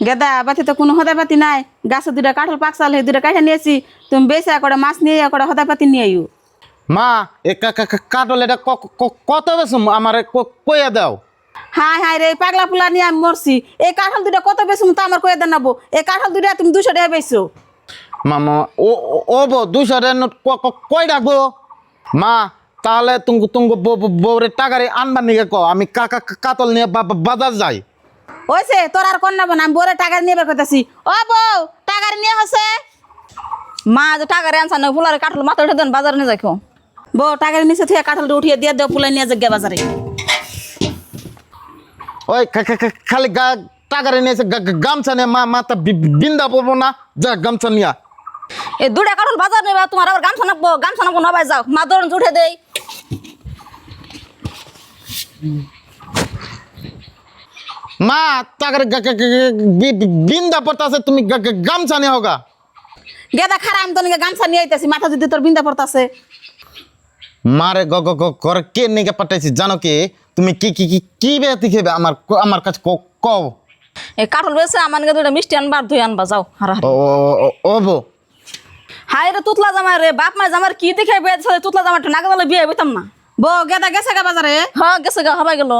গেদা বাতি তো কোনো হদাই পাতি নাই, গাছে দুটা কাঁঠাল পাকসাল সেই দুটা কাঠে নিয়েছি, তুমি বেসা করে মাছ নিয়ে করে হদাই পাতি নিয়ে আইও। মা এ কাটল এটা কত বেশি আমার কইয়া দাও। হাই হাই রে পাগলা পোলা নিয়ে আমি মরছি। এই কাঁঠাল দুটা কত বেশি তো আমার কয়ে দেন নাবো। এই কাঁঠাল দুটা তুমি 200 টাকা বেচছো। মামা ও বো 200 টাকা নোট কই রাখবো মা? তাহলে তুমি বউরে টাকারে আনবার নিয়ে কো, আমি কাতল নিয়ে বাজার যাই। ওইছে তোর আর কোন নাবো না, আমি বউরে টাকা নিয়ে বের করতেছি। ও বউ টাকা নিয়ে হচ্ছে। মা যে টাকা রে আনছা না ফুলারে কাটল মাথা উঠে দেন বাজারে নিয়ে যাইখো। বউ টাকা নিচে থেকে কাঁঠালটা উঠিয়ে দিয়ে দেও, পুলাই নিয়ে যাক বাজারে। ওই খালি টাকারে নিয়েছে গামছা নিয়ে মাথা বিন্দা পড়বো না, যা গামছা নিয়া। এই দুটা কাটল বাজার নেবা, তোমার আবার গামছা নাকবো নবাই যাও, মা দৌড় উঠে দেই। মা টাকার বিন্দা পড়তাছে, তুমি গামছা নিয়ে হোগা। গেদা খারা আমি তো গামছা নিয়ে আইতেছি, মাথা যদি তোর বিন্দা পড়তাছে। মারে ঘরে কে নিয়ে পাঠাইছি জানো কি? তুমি কি বেয়াতি খেবে আমার কাছে কও। এই কাটল বেছে আমার নিকে দুটা মিষ্টি আনবা আর দই আনবা যাও হারা হারি। ও বো হাই রে তুতলা জামাই রে, বাপ মা জামার কি দেখে বিয়ে তুতলা জামাটা নাগে বিয়ে হইতাম না। বউ গেদা গেছে গা বাজারে। হ্যাঁ গেছে গা হবাই গেল।